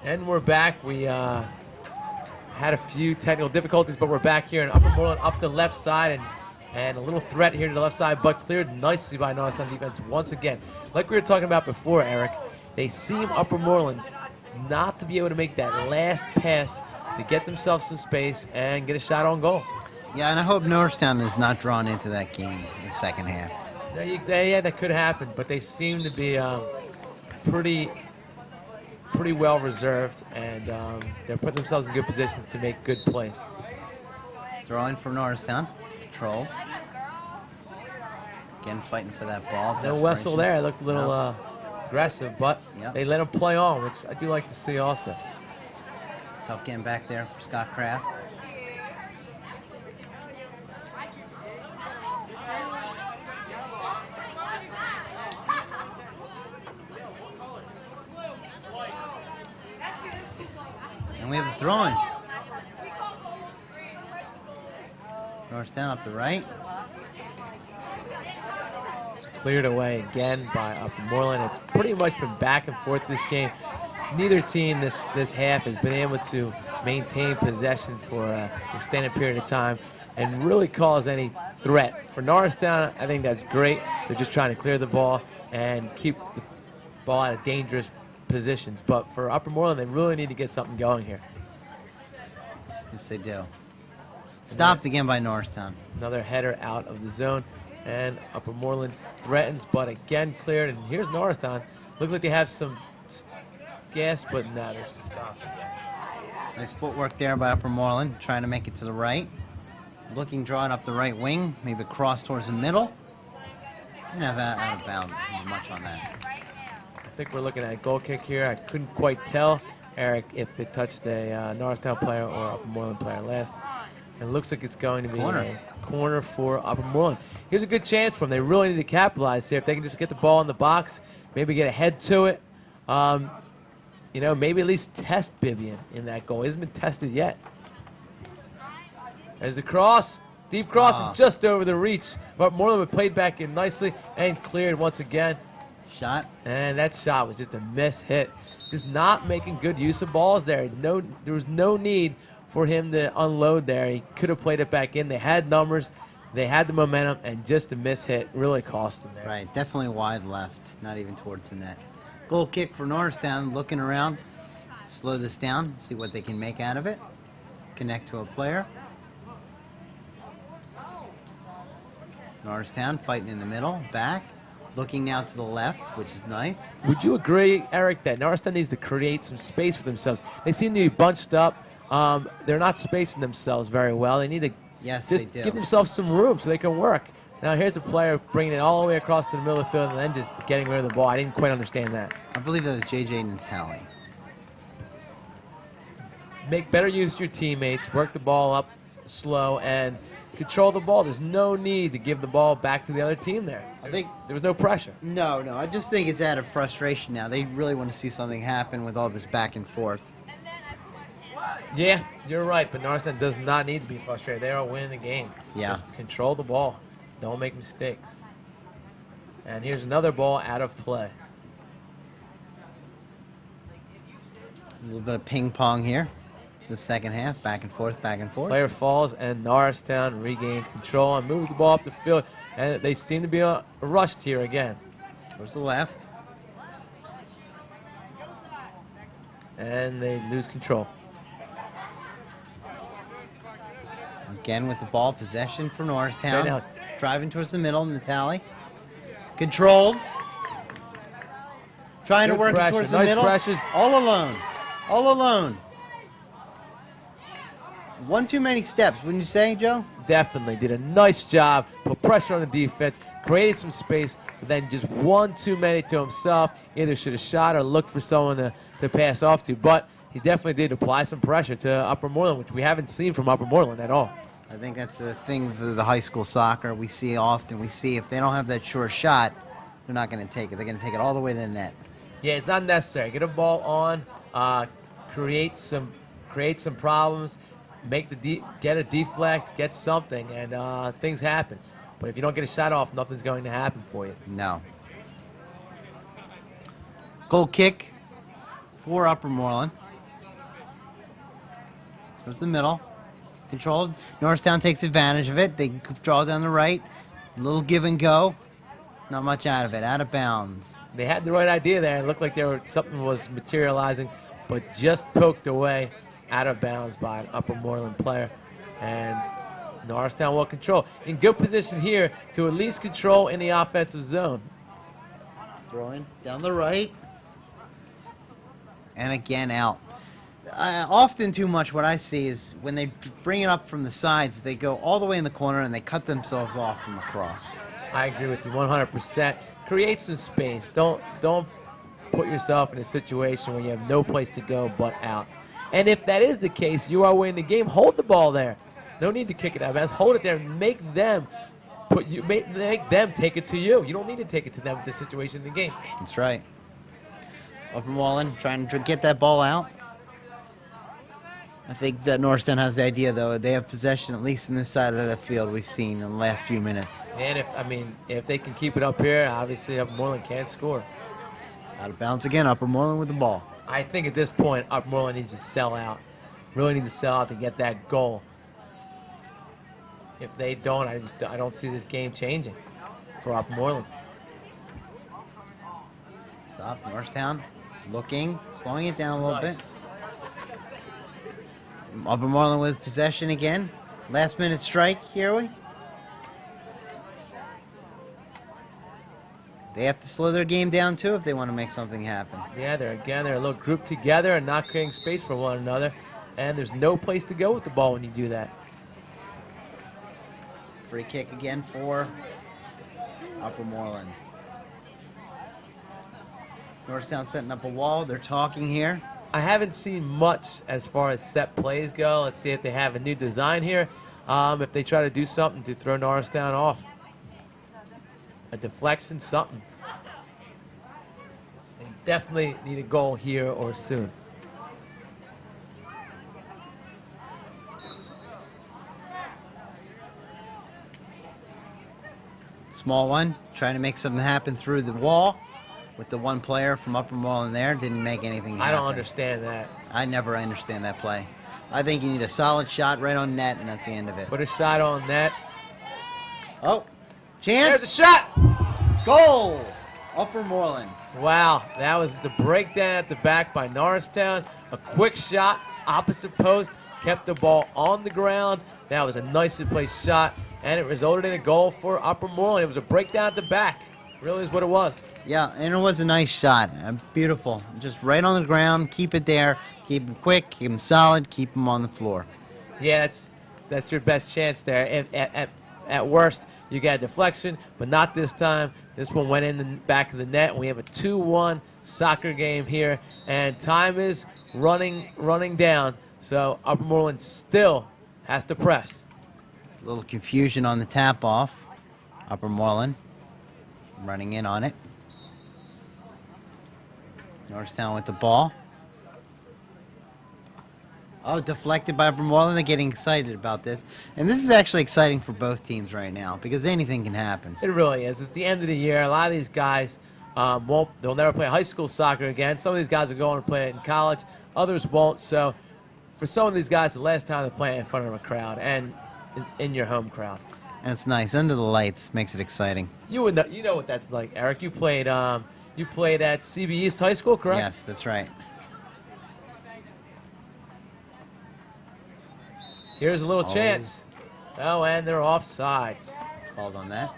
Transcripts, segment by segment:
And we're back. We had a few technical difficulties, but we're back here in Upper Moreland, up the left side, and a little threat here to the left side, but cleared nicely by Norristown defense once again. Like we were talking about before, Eric, they seem Upper Moreland not to be able to make that last pass to get themselves some space and get a shot on goal. Yeah, and I hope Norristown is not drawn into that game in the second half. Yeah, that could happen, but they seem to be pretty well reserved, and they're putting themselves in good positions to make good plays. Throwing for Norristown. Control. Again, fighting for that ball. No whistle there. It looked a little aggressive, but they let him play on, which I do like to see also. Tough getting back there for Scott Kraft. And we have a throw-in. Norristown up the right. Cleared away again by Upper Moreland. It's pretty much been back and forth this game. Neither team this half has been able to maintain possession for an extended period of time and really cause any threat. For Norristown, I think that's great. They're just trying to clear the ball and keep the ball out of dangerous positions. But for Upper Moreland, they really need to get something going here. Yes, they do. Stopped again by Norristown. Another header out of the zone, and Upper Moreland threatens, but again cleared. And here's Norristown. Looks like they have some gas, but no, they're stopped again. Nice footwork there by Upper Moreland, trying to make it to the right. Looking, drawing up the right wing, maybe cross towards the middle. Didn't have out of bounds much on that. I think we're looking at a goal kick here. I couldn't quite tell, Eric, if it touched a Norristown player or Upper Moreland player last. It looks like it's going to be a corner for Upper Moreland. Here's a good chance for them. They really need to capitalize here. If they can just get the ball in the box, maybe get ahead to it. Maybe at least test Bibian in that goal. He hasn't been tested yet. There's the cross. Deep cross and just over the reach. But Moreland played back in nicely and cleared once again. Shot. And that shot was just a miss hit. Just not making good use of balls there. There was no need for him to unload there. He could have played it back in. They had numbers. They had the momentum, and just a miss hit really cost them there. Right, definitely wide left, not even towards the net. Goal kick for Norristown, looking around. Slow this down, see what they can make out of it. Connect to a player. Norristown fighting in the middle, back. Looking now to the left, which is nice. Would you agree, Eric, that Norristown needs to create some space for themselves? They seem to be bunched up. They're not spacing themselves very well. They need to just give themselves some room so they can work. Now here's a player bringing it all the way across to the middle of the field and then just getting rid of the ball. I didn't quite understand that. I believe that was J.J. Natali. Make better use of your teammates. Work the ball up slow and control the ball. There's no need to give the ball back to the other team there. I think there was no pressure. No. I just think it's out of frustration now. They really want to see something happen with all this back and forth. Yeah, you're right, but Norristown does not need to be frustrated. They are winning the game. Yeah. Just control the ball. Don't make mistakes. And here's another ball out of play. A little bit of ping pong here. It's the second half, back and forth, back and forth. Player falls, and Norristown regains control and moves the ball up the field. And they seem to be rushed here again. Towards the left. And they lose control. Again with the ball, possession for Norristown. Okay, now. Driving towards the middle, Natali. Controlled. Trying to work it towards the middle. Pressures. All alone. All alone. One too many steps, wouldn't you say, Joe? Definitely. Did a nice job. Put pressure on the defense. Created some space. But then just one too many to himself. Either should have shot or looked for someone to pass off to. But he definitely did apply some pressure to Upper Moreland, which we haven't seen from Upper Moreland at all. I think that's the thing for the high school soccer. We see often. We see if they don't have that sure shot, they're not going to take it. They're going to take it all the way to the net. Yeah, it's not necessary. Get a ball on, create some problems, get a deflect, get something, and things happen. But if you don't get a shot off, nothing's going to happen for you. No. Goal kick for Upper Moreland. Towards the middle. Controlled. Norristown takes advantage of it. They draw down the right. A little give and go. Not much out of it. Out of bounds. They had the right idea there. It looked like something was materializing, but just poked away out of bounds by an Upper Moreland player. And Norristown will control. In good position here to at least control in the offensive zone. Throwing down the right. And again out. Often too much what I see is when they bring it up from the sides, they go all the way in the corner and they cut themselves off from across. I agree with you 100%. Create some space. Don't put yourself in a situation where you have no place to go but out. And if that is the case, you are winning the game. Hold the ball there. No need to kick it out of bounds. Hold it there and make them take it to you. You don't need to take it to them in this situation in the game. That's right. Upper Moreland trying to get that ball out. I think that Norristown has the idea, though. They have possession, at least in this side of the field we've seen in the last few minutes. And if they can keep it up here, obviously Upper Moreland can't score. Out of bounds again, Upper Moreland with the ball. I think at this point, Upper Moreland needs to sell out. Really need to sell out to get that goal. If they don't, I don't see this game changing for Upper Moreland. Stop, Norristown. Looking, slowing it down a little bit. Upper Moreland with possession again. Last minute strike, here we. They have to slow their game down too if they want to make something happen. Yeah, they're a little grouped together and not creating space for one another. And there's no place to go with the ball when you do that. Free kick again for Upper Moreland. Norristown setting up a wall. They're talking here. I haven't seen much as far as set plays go. Let's see if they have a new design here. If they try to do something to throw Norristown off. A deflection, something. They definitely need a goal here or soon. Small one, trying to make something happen through the wall with the one player from Upper Moreland there. Didn't make anything happen. I don't understand that. I never understand that play. I think you need a solid shot right on net, and that's the end of it. Put a shot on net. Oh, chance. There's a shot. Goal. Upper Moreland. Wow, that was the breakdown at the back by Norristown. A quick shot, opposite post, kept the ball on the ground. That was a nicely placed shot, and it resulted in a goal for Upper Moreland. It was a breakdown at the back. Really is what it was. Yeah, and it was a nice shot. Beautiful. Just right on the ground. Keep it there. Keep him quick. Keep him solid. Keep him on the floor. Yeah, that's your best chance there. At worst, you get a deflection, but not this time. This one went in the back of the net. We have a 2-1 soccer game here, and time is running down. So Upper Moreland still has to press. A little confusion on the tap off. Upper Moreland running in on it. Norristown with the ball. Oh, deflected by Upper Moreland. They're getting excited about this. And this is actually exciting for both teams right now because anything can happen. It really is. It's the end of the year. A lot of these guys they'll never play high school soccer again. Some of these guys are going to play it in college. Others won't. So for some of these guys, the last time they're playing in front of a crowd and in your home crowd. And it's nice. Under the lights makes it exciting. You know what that's like, Eric. You played at CB East High School, correct? Yes, that's right. Here's a little chance. Oh, and they're offsides. Called on that.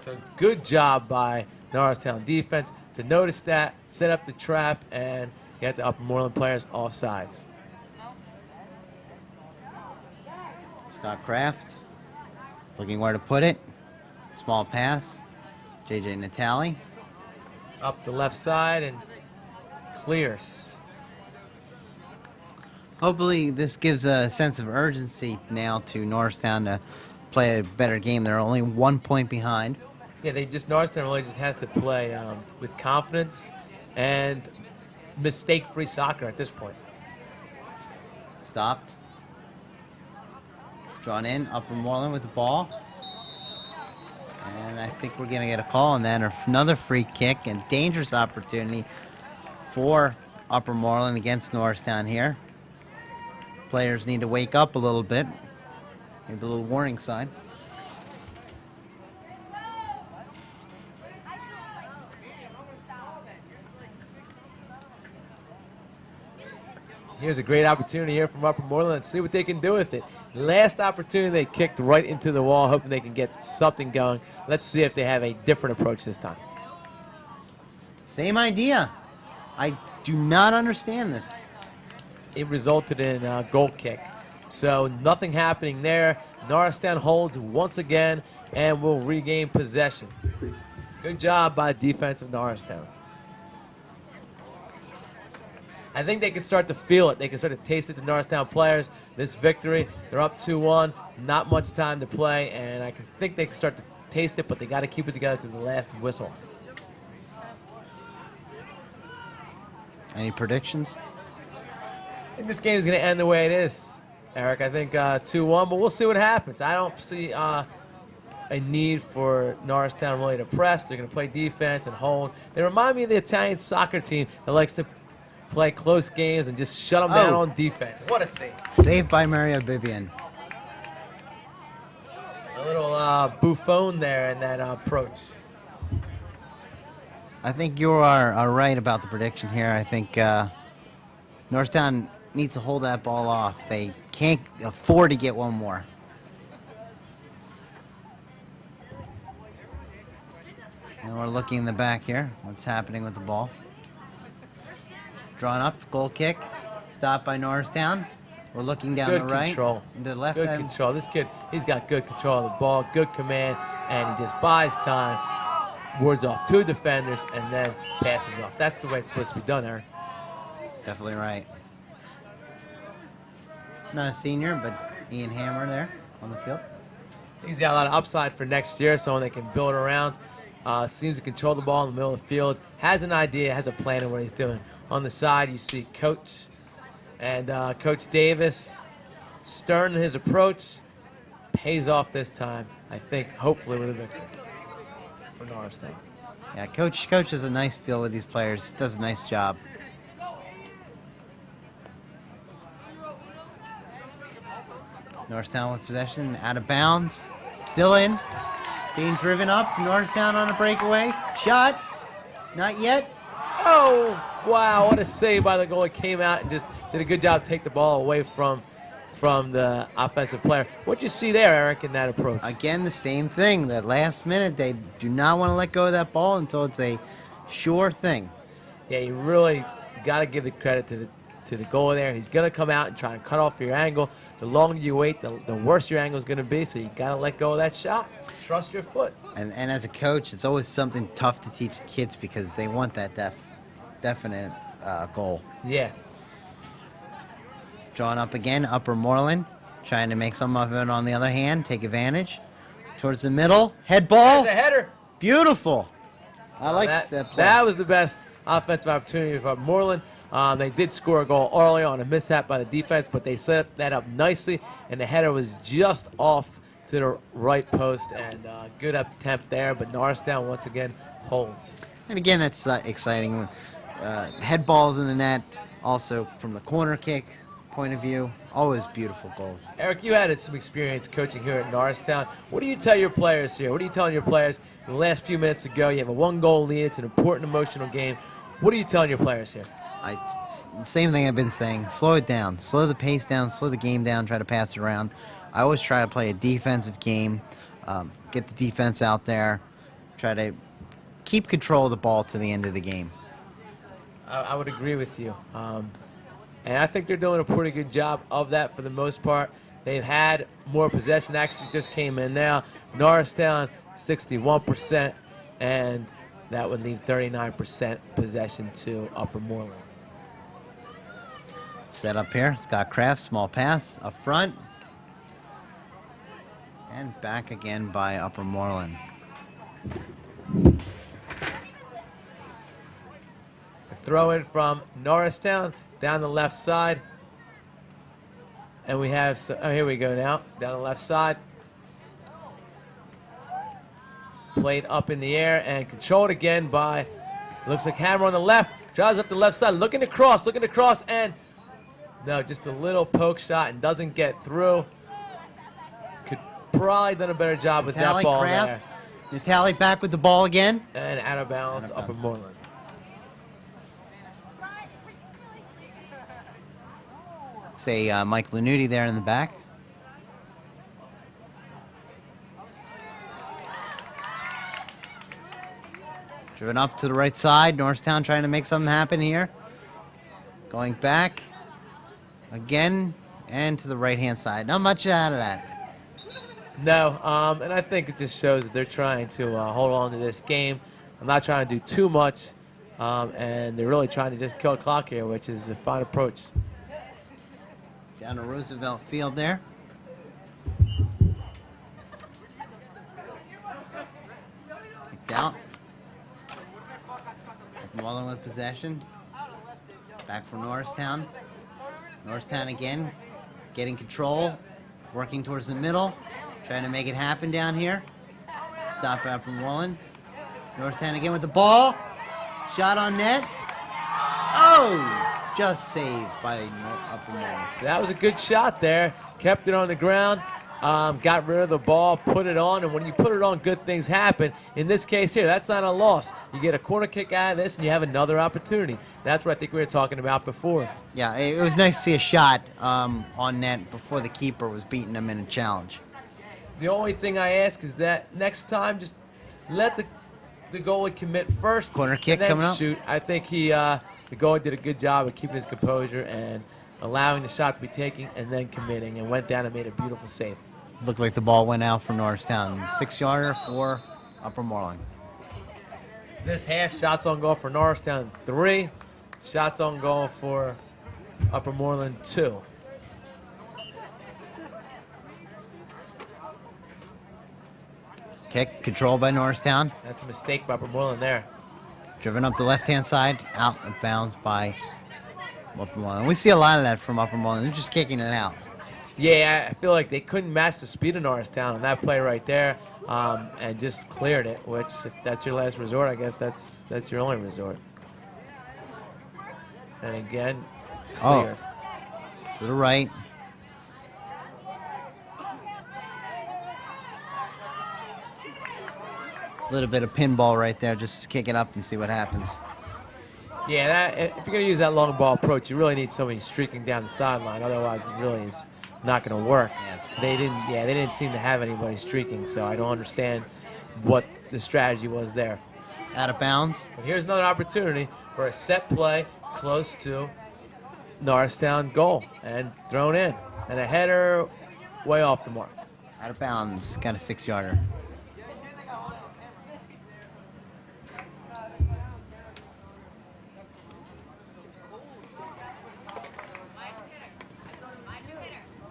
So good job by Norristown defense to notice that, set up the trap, and get the Upper Moreland players offsides. Scott Kraft looking where to put it. Small pass. JJ Natali. Up the left side and clears. Hopefully this gives a sense of urgency now to Norristown to play a better game. They're only 1 point behind. Yeah, Norristown really just has to play with confidence and mistake-free soccer at this point. Stopped. Drawn in. Upper Moreland with the ball. And I think we're going to get a call on that. Another free kick and dangerous opportunity for Upper Moreland against Norristown here. players need to wake up a little bit. Maybe a little warning sign. Here's a great opportunity here from Upper Moreland. Let's see what they can do with it. Last opportunity, they kicked right into the wall, hoping they can get something going. Let's see if they have a different approach this time. Same idea. I do not understand this. It resulted in a goal kick. So nothing happening there. Norristown holds once again and will regain possession. Good job by defense of Norristown. I think they can start to feel it. They can start to taste it, the Norristown players. This victory, they're up 2-1, not much time to play, and I think they can start to taste it, but they got to keep it together to the last whistle. Any predictions? I think this game is going to end the way it is, Eric. I think 2-1, but we'll see what happens. I don't see a need for Norristown really to press. They're going to play defense and hold. They remind me of the Italian soccer team that likes to play close games and just shut them down on defense. What a save. Saved by Mario Bibian. A little Buffon there in that approach. I think you are right about the prediction here. I think Norristown needs to hold that ball off. They can't afford to get one more. And we're looking in the back here. What's happening with the ball? Drawn up, goal kick. Stopped by Norristown. We're looking down the right. Control. The left. Good control. This kid, he's got good control of the ball, good command, and he just buys time, wards off 2 defenders, and then passes off. That's the way it's supposed to be done, Eric. Definitely right. Not a senior, but Ian Hammer there on the field. He's got a lot of upside for next year, someone they can build around. Seems to control the ball in the middle of the field, has an idea, has a plan of what he's doing. On the side, you see Coach and Coach Davis, stern in his approach, pays off this time, I think, hopefully with a victory for Norristown. Yeah, Coach has a nice feel with these players. Does a nice job. Norristown with possession, out of bounds, still in, being driven up. Norristown on a breakaway, shot, not yet. Oh, wow, what a save by the goalie. Came out and just did a good job to take the ball away from the offensive player. What'd you see there, Eric, in that approach? Again, the same thing. That last minute, they do not want to let go of that ball until it's a sure thing. Yeah, you really got to give the credit to the goalie there. He's going to come out and try and cut off your angle. The longer you wait, the worse your angle is going to be, so you got to let go of that shot. Trust your foot. And as a coach, it's always something tough to teach the kids because they want that definite goal. Yeah. Drawn up again, Upper Moreland, trying to make some of it on the other hand, take advantage. Towards the middle, head ball. There's a header. Beautiful. I like that play. That was the best offensive opportunity for Moreland. They did score a goal early on a mishap by the defense, but they set that up nicely, and the header was just off to the right post, and good attempt there, but Norristown once again holds. And again, that's exciting. Head balls in the net, also from the corner kick point of view, always beautiful goals. Eric, you had some experience coaching here at Norristown. What do you tell your players here? What are you telling your players in the last few minutes ago? You have a 1-goal lead. It's an important, emotional game. What are you telling your players here? Same thing I've been saying. Slow it down. Slow the pace down. Slow the game down. Try to pass it around. I always try to play a defensive game. Get the defense out there. Try to keep control of the ball to the end of the game. I would agree with you. And I think they're doing a pretty good job of that for the most part. They've had more possession. Actually just came in now. Norristown, 61%, and that would leave 39% possession to Upper Moreland. Set up here. Scott Kraft, small pass up front. And back again by Upper Moreland. A throw in from Norristown down the left side. And we have, here we go now, down the left side. Played up in the air and controlled again by, looks like Hammer on the left. Drives up the left side, looking to cross, and No, just a little poke shot and doesn't get through. Could probably done a better job with that ball there. Natali back with the ball again. And out of bounds, Upper Moreland. Say Mike Lanuti there in the back. Driven up to the right side. Norristown trying to make something happen here. Going back again and to the right-hand side. Not much out of that. No, and I think it just shows that they're trying to hold on to this game. I'm not trying to do too much, and they're really trying to just kill the clock here, which is a fine approach. Down to Roosevelt Field there. Kicked out. Moreland with possession. Back for Norristown. Norristown again, getting control, working towards the middle, trying to make it happen down here. Stop out from Moreland. Norristown again with the ball. Shot on net. Oh! Just saved by Upper Moreland. That was a good shot there. Kept it on the ground. Got rid of the ball, put it on, and when you put it on, good things happen. In this case here, that's not a loss. You get a corner kick out of this, and you have another opportunity. That's what I think we were talking about before. Yeah, it was nice to see a shot on net before the keeper was beating him in a challenge. The only thing I ask is that next time, just let the goalie commit first. Corner kick and then coming up. Shoot. I think the goalie did a good job of keeping his composure and allowing the shot to be taken and then committing, and went down and made a beautiful save. Looked like the ball went out for Norristown. 6-yarder for Upper Moreland. This half, shots on goal for Norristown, 3. Shots on goal for Upper Moreland, 2. Kick controlled by Norristown. That's a mistake by Upper Moreland there. Driven up the left-hand side, out of bounds by Upper Moreland. We see a lot of that from Upper Moreland. They're just kicking it out. Yeah, I feel like they couldn't match the speed of Norristown on that play right there, and just cleared it, which if that's your last resort, I guess that's your only resort. And again, cleared. To the right. A little bit of pinball right there. Just kick it up and see what happens. Yeah, if you're going to use that long ball approach, you really need somebody streaking down the sideline. Otherwise, it really is not going to work. They didn't seem to have anybody streaking, so I don't understand what the strategy was there. Out of bounds. But here's another opportunity for a set play close to Norristown goal and thrown in. And a header way off the mark. Out of bounds. Got a 6-yarder.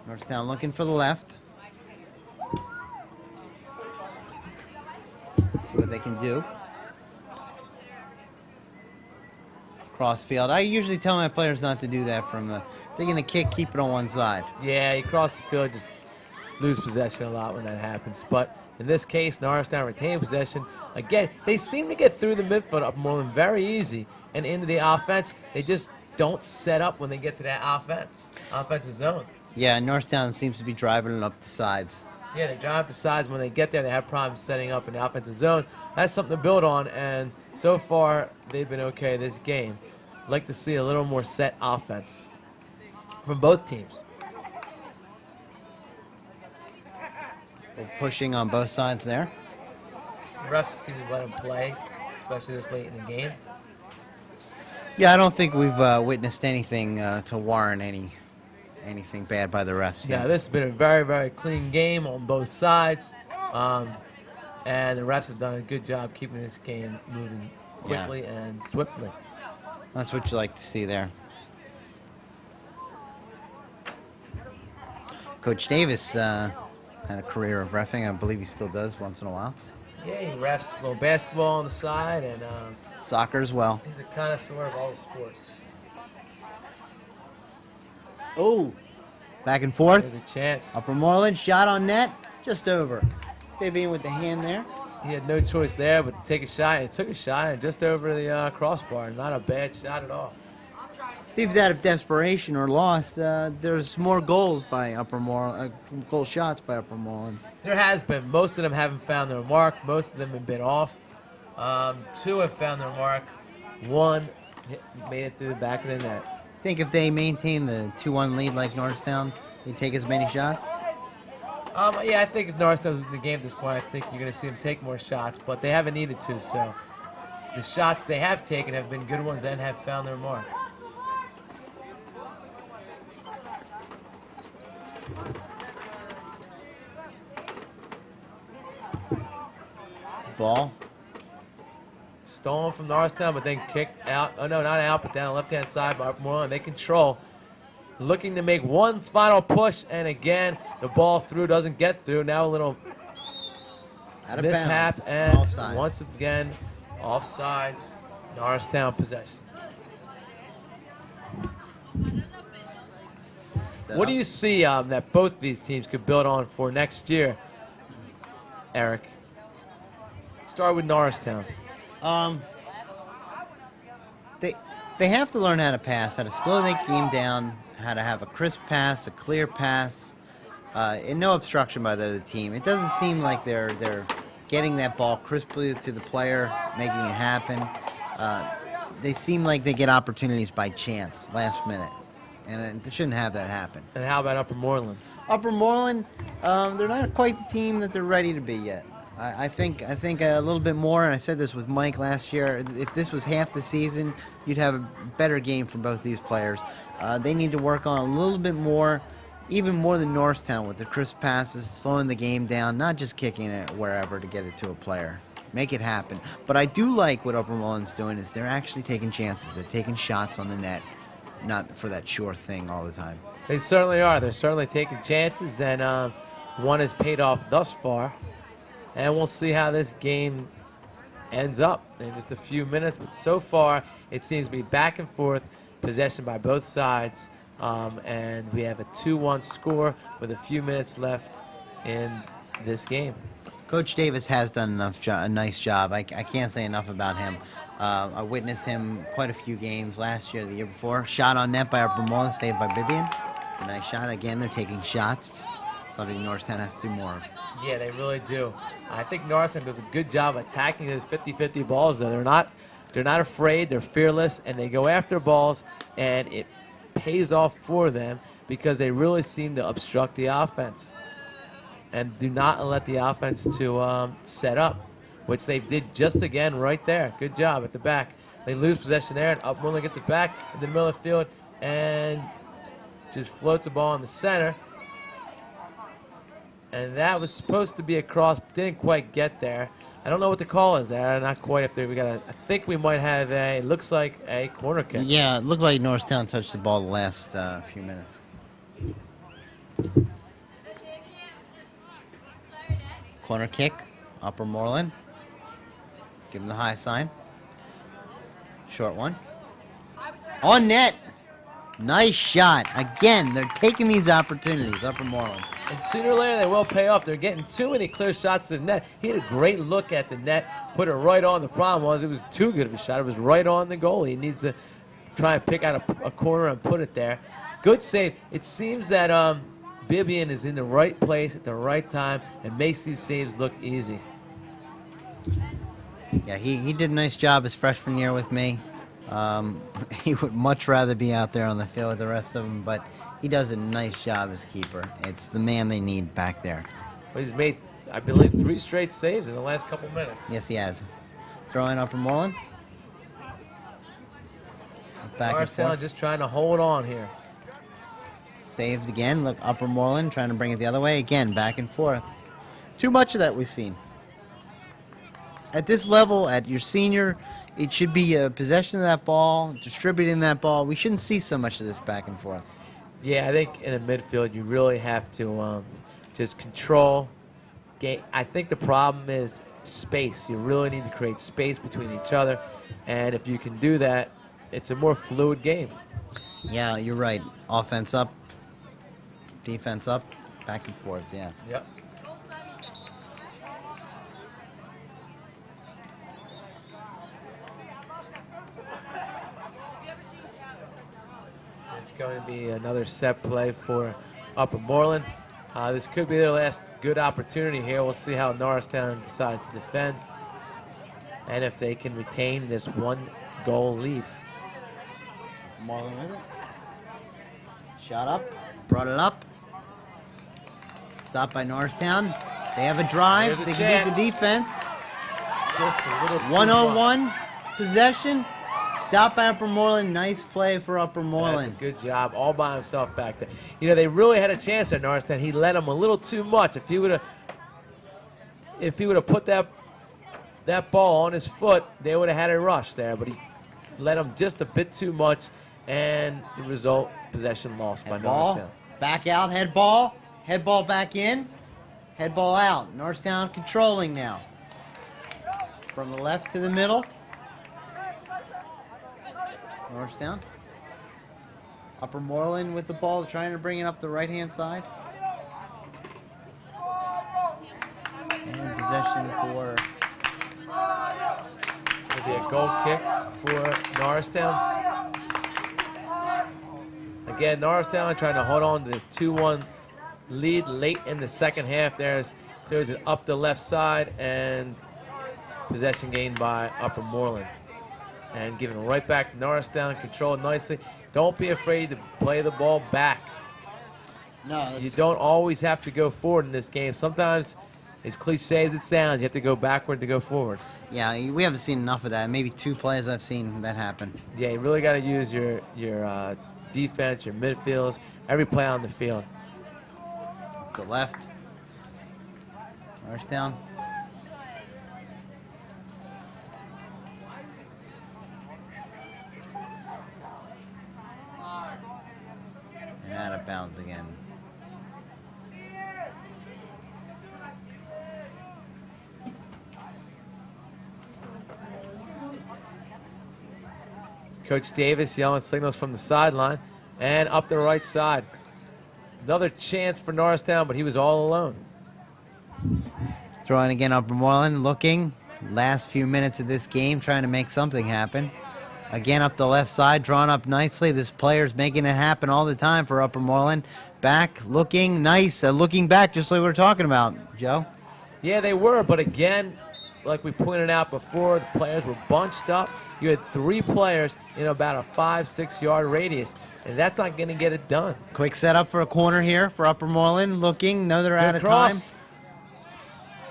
Norristown looking for the left. See what they can do. Crossfield. I usually tell my players not to do that from the... If they're going to kick, keep it on one side. Yeah, you cross the field, just lose possession a lot when that happens. But in this case, Norristown retained possession. Again, they seem to get through the midfield up Moreland very easy and into the offense. They just don't set up when they get to that offensive zone. Yeah, Norristown seems to be driving it up the sides. Yeah, they drive up the sides. When they get there, they have problems setting up in the offensive zone. That's something to build on, and so far, they've been okay this game. I'd like to see a little more set offense from both teams. We're pushing on both sides there. The refs seem to let them play, especially this late in the game. Yeah, I don't think we've witnessed anything to warrant anything bad by the refs. Yeah, this has been a very, very clean game on both sides. And the refs have done a good job keeping this game moving quickly and swiftly. That's what you like to see there. Coach Davis had a career of reffing. I believe he still does once in a while. Yeah, he refs a little basketball on the side, and soccer as well. he's a connoisseur of all the sports. Oh, back and forth. There's a chance. Upper Moreland, shot on net, just over. Vivian with the hand there. He had no choice there but to take a shot. He took a shot and just over the crossbar. Not a bad shot at all. Seems out of desperation or loss, there's more goals by Upper Moreland, goal shots by Upper Moreland. There has been. Most of them haven't found their mark. Most of them have been off. Two have found their mark. One made it through the back of the net. Think if they maintain the 2-1 lead like Norristown, they take as many shots? Yeah, I think if Norristown's in the game at this point, I think you're going to see them take more shots, but they haven't needed to. So the shots they have taken have been good ones and have found their mark. Ball. Stolen from Norristown, but then kicked out. Oh, no, not out, but down the left-hand side by Moreland. They control. Looking to make one final push, and again, the ball through doesn't get through. Now a little Out of mishap, bounds. and Offsides. once again, offsides. Norristown possession. Set What do up. you see that both these teams could build on for next year, Eric? Start with Norristown. They have to learn how to pass, how to slow the game down, how to have a crisp pass, a clear pass, and no obstruction by the other team. It doesn't seem like they're getting that ball crisply to the player, making it happen. They seem like they get opportunities by chance, last minute, and they shouldn't have that happen. And how about Upper Moreland? Upper Moreland, they're not quite the team that they're ready to be yet. I think a little bit more, and I said this with Mike last year, if this was half the season, you'd have a better game from both these players. They need to work on a little bit more, even more than Norristown with the crisp passes, slowing the game down, not just kicking it wherever to get it to a player. Make it happen. But I do like what Upper Moreland's doing is they're actually taking chances. They're taking shots on the net, not for that sure thing all the time. They certainly are. They're certainly taking chances, and one has paid off thus far. And we'll see how this game ends up in just a few minutes. But so far, it seems to be back and forth, possession by both sides. And we have a 2-1 score with a few minutes left in this game. Coach Davis has done a nice job. I can't say enough about him. I witnessed him quite a few games last year, the year before. Shot on net by Upper Moreland, saved by Bibian. A nice shot. Again, they're taking shots. Something Norristown has to do more of. Yeah, they really do. I think Norristown does a good job attacking those 50-50 balls, though. They're not afraid. They're fearless, and they go after balls, and it pays off for them because they really seem to obstruct the offense and do not let the offense to set up, which they did just again right there. Good job at the back. They lose possession there, and Upmoreland gets it back in the middle of the field and just floats the ball in the center. And that was supposed to be a cross, didn't quite get there. I don't know what the call is there. Not quite up there. I think we might have it looks like a corner kick. Yeah, it looked like Norristown touched the ball the last few minutes. Corner kick, Upper Moreland. Give him the high sign. Short one. On net. Nice shot. Again, they're taking these opportunities, Upper Moreland. And sooner or later, they will pay off. They're getting too many clear shots to the net. He had a great look at the net, put it right on. The problem was it was too good of a shot. It was right on the goal. He needs to try and pick out a corner and put it there. Good save. It seems that Bibian is in the right place at the right time and makes these saves look easy. Yeah, he did a nice job his freshman year with me. He would much rather be out there on the field with the rest of them, but he does a nice job as keeper. It's the man they need back there. Well, he's made, I believe, 3 straight saves in the last couple minutes. Yes, he has. Throw in Upper Moreland. Back and Norristown forth. just trying to hold on here. Saved again. Look, Upper Moreland trying to bring it the other way. Again, back and forth. Too much of that we've seen. At this level, at your senior, it should be a possession of that ball, distributing that ball. We shouldn't see so much of this back and forth. Yeah, I think in the midfield you really have to just control game. I think the problem is space. You really need to create space between each other, and if you can do that, it's a more fluid game. Yeah, you're right. Offense up, defense up, back and forth, yeah. Yep. going to be another set play for Upper Moreland. This could be their last good opportunity here. We'll see how Norristown decides to defend and if they can retain this 1-goal lead. Moreland with it. Shot up, brought it up. Stopped by Norristown. They have a drive. There's They a can beat the chance. defense. Just a little too One-on-one much. possession. Stopped by Upper Moreland. Nice play for Upper Moreland. That's a good job, all by himself back there. You know, they really had a chance there, Norristown. He let him a little too much. If he would have put that ball on his foot, they would have had a rush there. But he let him just a bit too much, and the result, possession lost by Head ball. Norristown. Back out. Head ball. Head ball back in. Head ball out. Norristown controlling now. From the left to the middle. Norristown. Upper Moreland with the ball, trying to bring it up the right-hand side. And possession for... It'll be a goal kick for Norristown. Again, Norristown trying to hold on to this 2-1 lead late in the second half. Clears it up the left side, and possession gained by Upper Moreland. And giving it right back to Norristown, controlled nicely. Don't be afraid to play the ball back. No, You don't always have to go forward in this game. Sometimes, as cliche as it sounds, you have to go backward to go forward. Yeah, we haven't seen enough of that. Maybe 2 plays I've seen that happen. Yeah, you really got to use your defense, your midfields, every play on the field. The left. Norristown. And out of bounds again. Coach Davis yelling signals from the sideline and up the right side. Another chance for Norristown, but he was all alone. Throwing again Upper Moreland, looking. Last few minutes of this game, trying to make something happen. Again up the left side, drawn up nicely. This player's making it happen all the time for Upper Moreland. Back, looking, nice. Looking back, just like we were talking about, Joe. Yeah, they were, but again, like we pointed out before, the players were bunched up. You had 3 players in about a 5-6 yard radius, and that's not going to get it done. Quick setup for a corner here for Upper Moreland. Looking, know they're out Good of time. cross.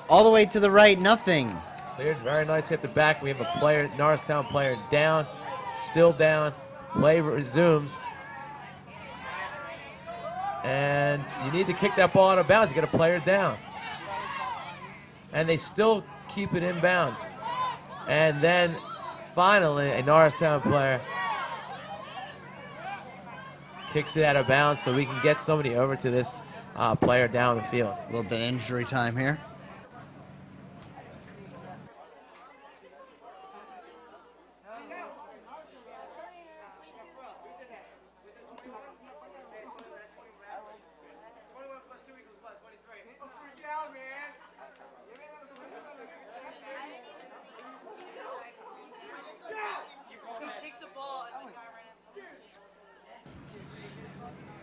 All the way to the right, nothing. Cleared very nice at the back. We have a player, Norristown player down, still down. Play resumes. And you need to kick that ball out of bounds. You got a player down. And they still keep it in bounds. And then finally, a Norristown player kicks it out of bounds so we can get somebody over to this player down the field. A little bit of injury time here.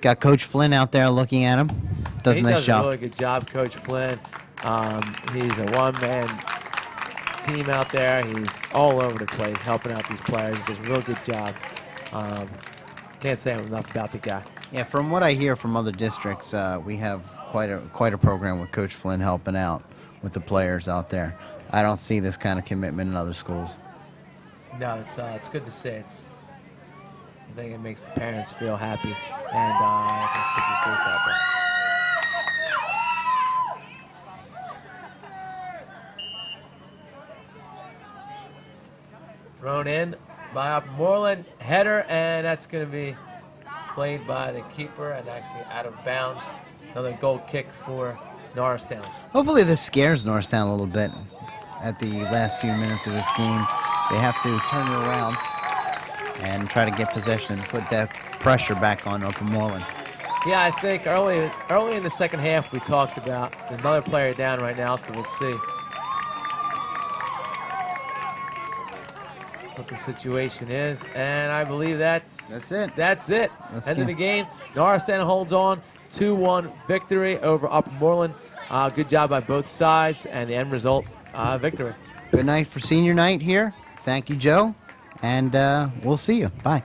Got Coach Flynn out there looking at him. Does a He nice does job. a really good job, Coach Flynn. He's a one-man team out there. He's all over the place helping out these players. He does a real good job. Can't say enough about the guy. Yeah, from what I hear from other districts, we have quite a program with Coach Flynn helping out with the players out there. I don't see this kind of commitment in other schools. No, it's good to see. I think it makes the parents feel happy, and the kids are safe out there. Thrown in by Upper Moreland, header, and that's going to be played by the keeper and actually out of bounds. Another goal kick for Norristown. Hopefully this scares Norristown a little bit at the last few minutes of this game. They have to turn it around and try to get possession and put that pressure back on Upper Moreland. Yeah, I think early in the second half we talked about another player down right now, so we'll see. what the situation is. And I believe that's it. That's it. That's End of the game. game. Norristown holds on 2-1 victory over Upper Moreland. Good job by both sides, and the end result, victory. Good night for senior night here. Thank you, Joe. And we'll see you. Bye.